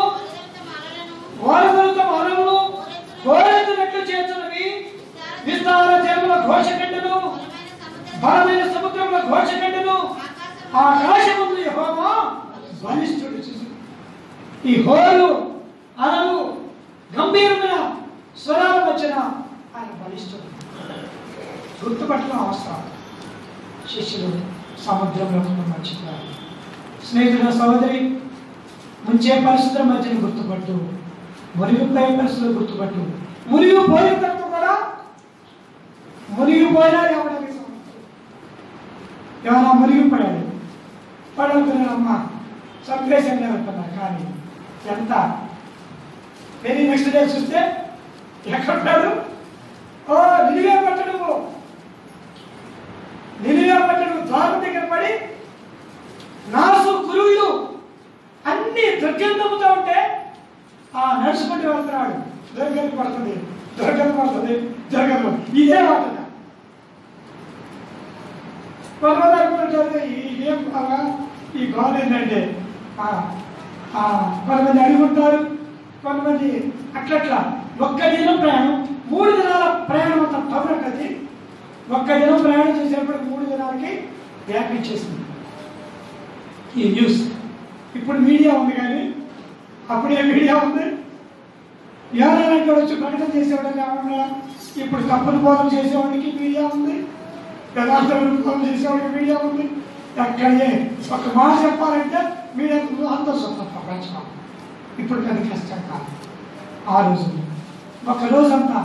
వాళ్ళను తమ అలలను కోరెత్తినట్లు చేస్తున్నవి. విస్తార జలముల ఘోషకండును, బలమైన సముద్రముల ఘోషకండును, ఆకాశముందు యెహోవా బలిష్ఠుడు. ఈ హోరు, అలలు, గంభీరమైన స్వరాల వచ్చిన ఆయన బలిష్ఠుడు. గుర్తుపట్టడం అవసరం. శిష్యులు సముద్రంలో మర్చిపోయారు. స్నేహితుల సహోదరి, ముంచే పరిస్థితుల మధ్యన గుర్తుపట్టు, మునిగిపోయే పరిస్థితులు గుర్తుపట్టు. మునిగిపోయిన తర్వాత కూడా మునిగిపోయినా ఎవరికి ఏమైనా మునిగిపోయాడు, పడవుతున్నాడమ్మ సంప్రేషంగా వెళ్తున్నారు. కానీ ఎంత వెరీ నెక్స్ట్ డే చూస్తే ఎక్కడున్నాడు? ఓ నిలివే పట్టడము ద్వారం దగ్గర పడి నాసు కురువులు అన్ని దుర్గంధముతో ఉంటే నడుచుకుంటూ వెళ్తున్నాడు. దుర్గంధం పడుతుంది. ఇదే మాట కొంతమంది అనుకుంటారు ఏం ఈ గోల్ ఏంటంటే కొంతమంది అడుగుంటారు, కొంతమంది అట్లట్లా. ఒక్క దినం ప్రయాణం, 3 దినాల ప్రయాణం అంత టౌన్ అది. ఒక్క దినం ప్రయాణం చేసేటప్పుడు 3 దినాలకి వ్యాపించేసింది ఈ న్యూస్. ఇప్పుడు మీడియా ఉంది, కానీ అప్పుడే మీడియా ఉంది. ఎవరైనా ఇక్కడ వచ్చి ప్రకటన చేసేవాడు కాకుండా ఇప్పుడు తప్పులు బోధన చేసేవాడికి మీడియా ఉంది, యథార్థ బోధన చేసేవాడికి మీడియా ఉంది. ఎక్కడే ఒక మాట చెప్పాలంటే మీడియా అంత సొంతం ప్రపంచం. ఇప్పుడు పెద్ద కష్టం కాదు. ఆ రోజు ఒక రోజంతా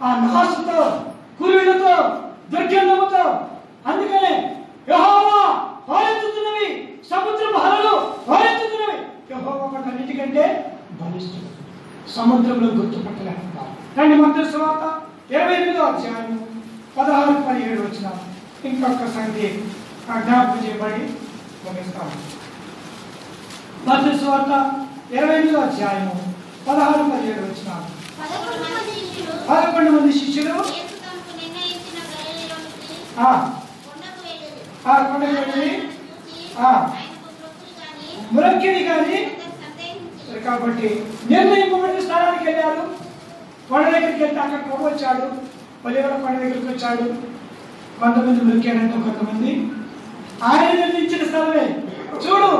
ఆ నాసుతో కురువులతో దుర్గంధముతో. అందుకనే యెహోవా హోరెత్తుతున్నవి, సముద్రపు అలలు హోరెత్తుతున్నవి. యెహోవా వాటన్నిటికంటే బలిష్ఠుడు, సముద్రంలో గుర్తుపట్టలేకపోతారు. కానీ మత్తయి సువార్త 28వ అధ్యాయం 16-17 వచ్చిన ఇంకొక సంగతి జ్ఞాపకం చేయబడి ముగిస్తాము. మత్తయి సువార్త 28వ అధ్యాయము 16-17 వచ్చిన 11 మంది శిష్యులు కొండకు వెళ్ళి మురక్కిని కానీ కాబట్టి నిర్ణయింపబడిన స్థానానికి వెళ్ళారు. కొండ దగ్గరికి వెళ్తే అక్కడ ప్రభు వచ్చాడు. ఒలీవల కొండ దగ్గరికి వచ్చాడు. కొంతమంది మురికాడంటే కొంతమంది ఆయన నిర్ణయించిన స్థలమే. చూడు,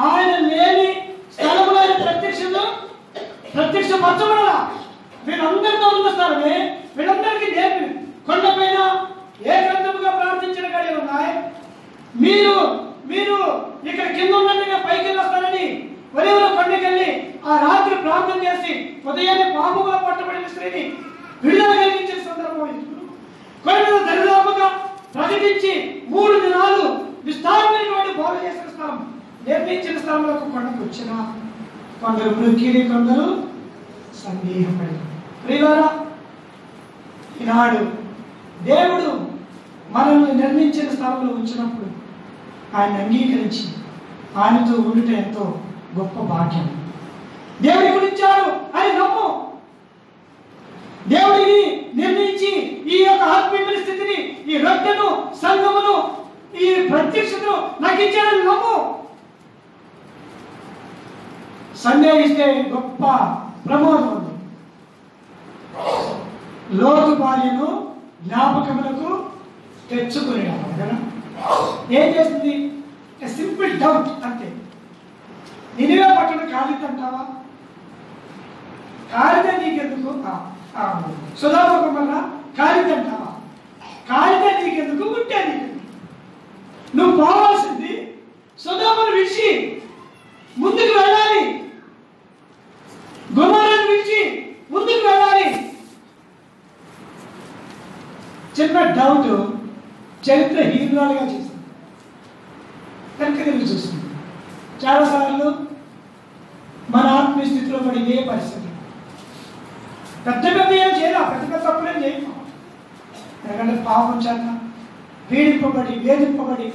ఆయన లేని స్థలంలో ప్రత్యక్షపరచబడాల. వీళ్ళందరితో ఉన్న స్థలమే, వీళ్ళందరికీ నేర్పి కొండపైన ఏకాంతముగా ప్రార్థించిన గడియలు ఉన్నాయి. మీరు మీరు ఇక్కడ కింద ఉన్నట్టుగా పైకి వస్తారని ఒలీవల కొండకెళ్ళి ఆ రాత్రి ప్రార్థన చేసి ఉదయాన్నే పాపములో పట్టబడిన స్త్రీని విడుదల కలిగించిన సందర్భం కొండ దరిదాపుగా ప్రకటించి 3 దినాలు విస్తారమైనటువంటి బోధ చేసిన స్థలం, నిర్ణయించిన స్థలంలో కొండకు వచ్చిన కొందరు మృక్కిరి, కొందరు సందేహపడి. ప్రియులారా, ఈనాడు దేవుడు మనల్ని నిర్ణయించిన స్థలంలో ఉంచినప్పుడు ఆయన అంగీకరించి ఆయనతో ఉండుట ఎంతో గొప్ప భాగ్యం. దేవుడి గురించారు అని నమ్ము. దేవుడిని నిర్ణయించి ఈ యొక్క ఆత్మీయ స్థితిని, ఈ రొట్టెను, సంఘమును, ఈ ప్రత్యక్షతను నాకు ఇచ్చాడని నమ్ము. సందేహిస్తే గొప్ప ప్రమాదం ఉంది. లోతు భార్యను జ్ఞాపకములకు తెచ్చుకునే కదా. ఏం చేస్తుంది? సింపుల్ డౌట్ అంతే. నినివే పట్టణం కాలిద్దంటావా? కాలితే నీకెందుకు? సుధామకం వల్ల కాలిద్దంటావా? కాలితే నీకెందుకు? ఉంటే నీకెందుకు? నువ్వు పోవాల్సింది సుధామను విడిచి ముందుకు వెళ్ళాలి. గుమారాన్ని విడిచి ముందుకు వెళ్ళాలి. చిన్న డౌట్ చరిత్ర హీనురాలుగా చేసింది. కనుక తిరిగి చూస్తుంది. చాలాసార్లు మన ఆత్మీయ స్థితిలో పడి ఏ పరిస్థితి పెద్ద ఏం చేయాలి, పెద్ద తప్పులేం చేయము. ఎందుకంటే పాపం చేత పీడింపబడి వేధింపబడి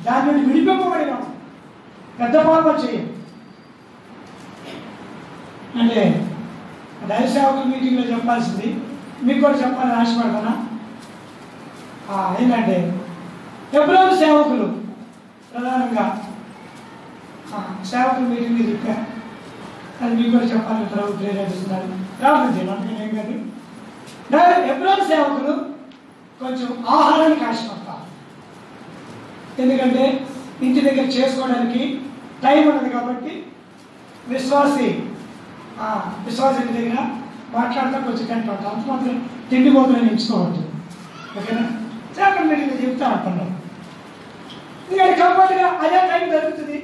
దాని నుండి విడిపింపబడినాం. పెద్ద పాపం చేయం. అంటే దైవసేవకుల మీటింగ్లో చెప్పాల్సింది మీకు కూడా చెప్పాలని ఆశపడతానా? ఏంటంటే హెబ్రోను సేవకులు ప్రధానంగా సేవకుల మీటింగ్లో చెప్పారు. అది మీకు కూడా చెప్పాలని ప్రభు ప్రేరేపిస్తున్నారు. రావద్దు అందుకని ఏం కాదు. హెబ్రోను సేవకులు కొంచెం ఆహారానికి ఆశపడతారు. ఎందుకంటే ఇంటి దగ్గర చేసుకోవడానికి టైం ఉన్నది కాబట్టి విశ్వాసి ఇంటి దగ్గర మాట్లాడతా కొంచెం కంటే ఉంటాం. అంత మాత్రం తిండి పోతులని ఎంచుకోవద్దు. ఓకేనా? చేపల మీటింగ్లో చెప్తా అంటున్నాం. ఎందుకంటే కంఫర్ట్గా అదే టైం దొరుకుతుంది.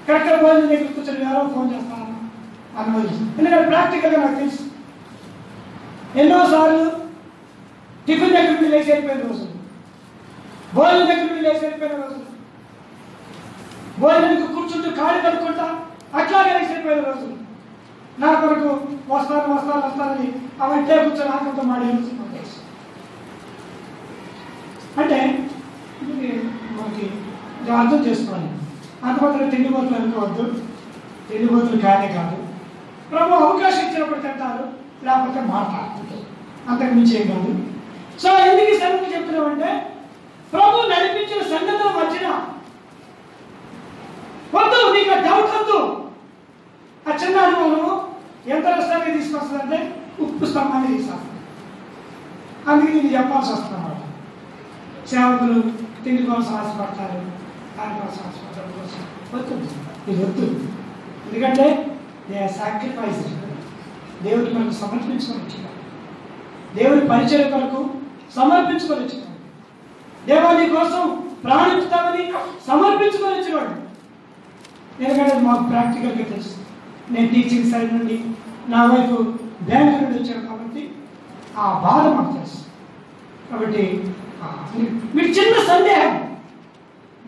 కరెక్ట్గా భోజనం దగ్గర కూర్చొని ఎవరో ఫోన్ చేస్తాను అనుభవిస్తుంది. ఎందుకంటే ప్రాక్టికల్గా నాకు తెలుసు. ఎన్నోసార్లు టిఫిన్ దగ్గర నుండి లేచి వెళ్ళిపోయిన రోజులు భోజనం దగ్గర లేచి వెళ్ళిపోయిన రోజులు, భోజనానికి కూర్చుంటూ కాళ్ళు కలుపుకుంటా అట్లాగే లేచి వెళ్ళిపోయిన రోజులు, నా కొరకు వస్తానని అవన్నీ కూర్చొని ఆకంతో మాడే అంటే మనకి అర్థం చేసుకోవాలి. అంతమాత్రం తిండిపోతులు అనుకోవద్దు, తిండిపోతులు కానే కాదు. ప్రభు అవకాశం ఇచ్చినప్పుడు తింటారు, లేకపోతే మాట్లాడుతుంది, అంతకు మించి ఏం కాదు. సో ఎందుకు ఈ సంగతి చెప్తున్నామంటే ప్రభు నడిపించిన సంగతుల మధ్యన వద్దు, నీకు డౌట్ వద్దు. ఆ చిన్న అనుభవం ఎంత నష్టాన్ని తీసుకొస్తుందంటే ఉప్పు స్తంభాన్ని తీసుకొస్తుంది. అందుకే నేను చెప్పాల్సి వస్తున్నమాట. సేవకులు తిండి కోసం ఆశపడతారు, దానికోసం ఆశపడతారు కోసం వద్దు, ఇది వద్దు. ఎందుకంటే సాక్రిఫైస్ దేవుడి కొరకు సమర్పించుకొని వచ్చినారు, దేవుడి పరిచయం కొరకు సమర్పించుకొని వచ్చినాడు, దేవాని కోసం ప్రాణిస్తామని సమర్పించుకొని వచ్చినాడు. ఎందుకంటే మాకు ప్రాక్టికల్గా తెలుసు. నేను టీచింగ్ సైడ్ నుండి నా వైపు బ్యాంక్ నుండి వచ్చాను కాబట్టి ఆ బాధ మాకు తెలుసు. కాబట్టి మీకు చిన్న సందేహం,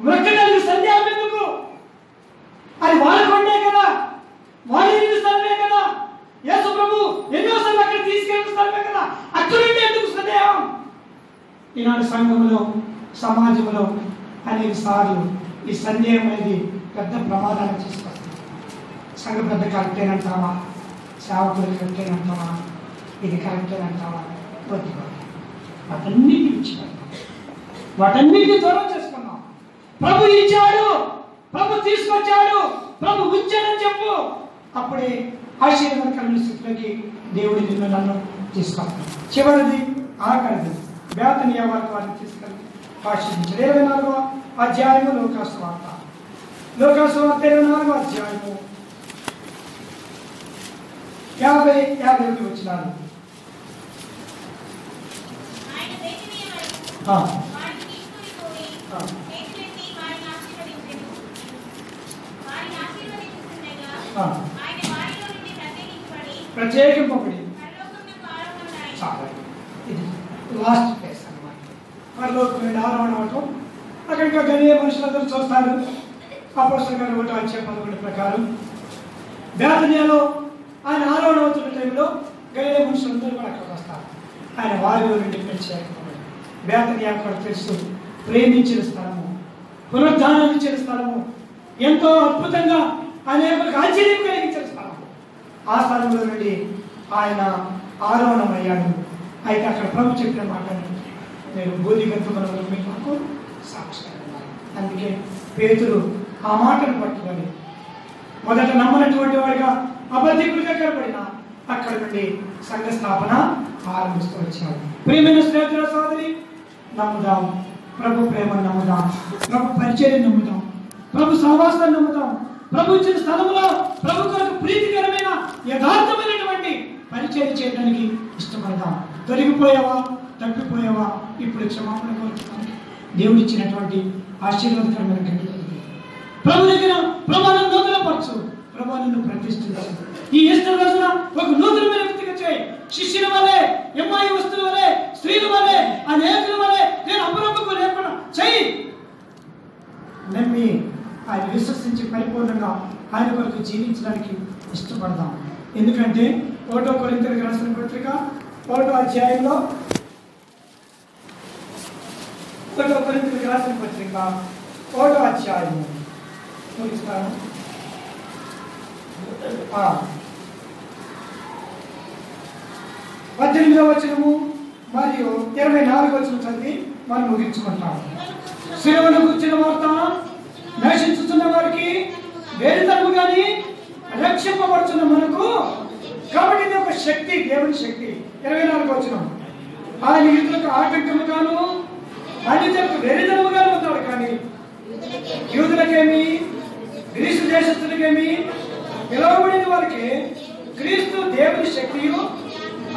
మృక్కడానికి సందేహం ఎందుకు? అది వాళ్ళకుండే కదా, వాళ్ళు ఎన్ని స్థలమే కదా, యేసు ప్రభు ఎన్నోసార్లు అక్కడ తీసుకెళ్ళిన స్థలమే కదా, అక్కడుండే ఎందుకు సందేహం? ఈనాడు సంఘంలో సమాజంలో అనేక సార్లు ఈ సందేహం అనేది పెద్ద ప్రమాదాన్ని తీసుకొస్తుంది. సంఘ పెద్ద కరెక్టేనంటావా, సేవకులు కరెక్టేనంటావా, ఇది కరెక్టేనంటావా, వద్దు. వాటన్నిటి వాటన్నిటిని దూరం చేసుకున్నాం. ప్రభు ఇచ్చాడు, ప్రభు తీసుకొచ్చాడు, ప్రభు ఉంచాడని చెప్పు. అప్పుడే ఆశీర్వాదకరమైన స్థితిలోకి దేవుడి నిన్ను నన్ను తీసుకొస్తాడు. చివరిది ఆఖరిది బేతనియా వారిని తీసుకెళ్ళి ఆశీర్వించాడు. 24వ అధ్యాయము లూకాసు వార్త 24వ అధ్యాయము 50 వచ్చినారు. ప్రత్యేకింపబడి ఇది లాస్ట్ ప్లేస్ అన్నమాట. పరలోకం నుండి ఆరోహణ అవటం, అక్కడికి గలిలయ మనుషులందరూ చూస్తారు. అపోస్తలుల గారు 1వ అధ్యాయం 11 ప్రకారం బేతనియాలో ఆయన ఆరోహణ అవుతున్న టైంలో గలిలయ మనుషులందరూ కూడా అక్కడికి వస్తారు. ఆయన వారిలో నుండి ప్రత్యేకపడి బేతనియా కూడా తెలుసు, ప్రేమించిన స్థలము, పునరుద్ధానం ఇచ్చిన స్థలము, ఎంతో అద్భుతంగా అనేకులకు ఆశ్చర్యం కలిగించిన స్థలము. ఆ స్థలంలో నుండి ఆయన ఆరోహణమయ్యాడు. అయితే అక్కడ ప్రభు చెప్పిన మాటను నేను బోధిగంతులను మీకు సాక్షిస్తున్నారు. అందుకే పేతురు ఆ మాటను పట్టుకొని మొదట నమ్మనటువంటి వాడిగా అబద్ధికుడిగా కనబడిన అక్కడ నుండి సంఘ స్థాపన ఆరంభిస్తూ వచ్చాడు. ప్రియమైన స్నేహితుల సోదరి, నమ్ముదాం, ప్రభు ప్రేమను నమ్ముదాం, ప్రభు పరిచయం నమ్ముదాం, ప్రభు సహవాసాన్ని నమ్ముదాం, ప్రభు ఇచ్చిన స్థలంలో ప్రభు కొరకు ప్రీతికరమైన యథార్థమైనటువంటి పరిచయం చేయడానికి ఇష్టపడదాం. తొలగిపోయావా, తప్పిపోయావా, ఇప్పుడు క్షమాపణ కోరుతున్నాను. దేవుడు ఇచ్చినటువంటి ఆశీర్వాదకరమైన గంటలు ప్రభు దగ్గర ప్రభావం నూతనపరచు, ప్రభావాలను ప్రతిష్ఠించు. ఈ ఈస్టర్ రోజున ఒక నూతనమైన వ్యక్తిగా చేయి. శిష్యుల వలె, ఎమ్మాయి వస్తువుల వలె, స్త్రీల వలె, అనేకుల వలె నేను అపరూపకు లేకుండా చేయి. నమ్మి ఆయన విశ్వసించి పరిపూర్ణంగా ఆయన కొరకు జీవించడానికి ఇష్టపడదాం. ఎందుకంటే 1వ కొరింథీయులకు రాసిన పత్రిక 1వ అధ్యాయంలో 1వ కొరింథీయులకు రాసిన పత్రిక 1వ అధ్యాయం ముగిస్తాను. 18వ వచనము మరియు 24వ వచనం చదివి మనం ముగించుకుంటాం. శిలువను గుర్చిన వార్త నశించుతున్న వారికి వేరుతనము కానీ రక్షింపబడుతున్న మనకు, కాబట్టి ఇది ఒక శక్తి, దేవుని శక్తి. 24వ వచనం ఆయన యూదులకు ఆటంకముగాను అన్యులకు వేరుతనముగాను ఉన్నాడు, కానీ యూదులకేమి గ్రీసు దేశస్తులకేమి పిలువబడిన వారికి క్రీస్తు దేవుని శక్తియు,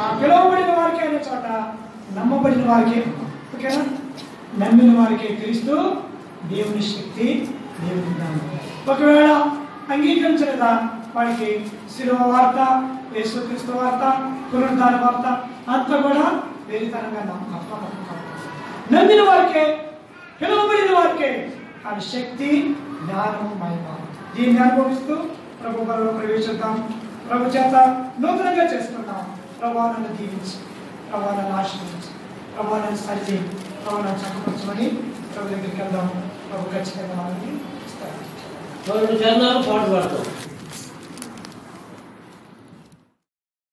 ఆ పిలువబడిన వారికి అనే చోట నమ్మబడిన వారికి, ఓకేనా, నమ్మిన వారికి క్రీస్తు దేవుని శక్తి, దేవుని జ్ఞానం. ఒకవేళ అంగీకరించలేదా వాడికి శిలువ వార్త, యేసుక్రీస్తు వార్త, పునరుద్ధాన వార్త అంతా కూడా వెరితనంగా నమ్మిన వారికే వారికే, కానీ శక్తి, జ్ఞానం, మహిమ దీన్ని అనుభవిస్తూ ప్రభు బలలో ప్రవేశిద్దాం. ప్రభు చేత నూతనంగా చేసుకుందాం. ప్రభు నన్ను దీవించి, ప్రభు నన్ను ఆశీర్వదించి, ప్రభు నన్ను సరిచేయి, ప్రభు నన్ను చక్కపరచమని ప్రభు దగ్గరికి వెళ్దాం. ప్రభు ఖచ్చితంగా మనల్ని ఇస్తారు. చందాలు పాటు పాడతాం.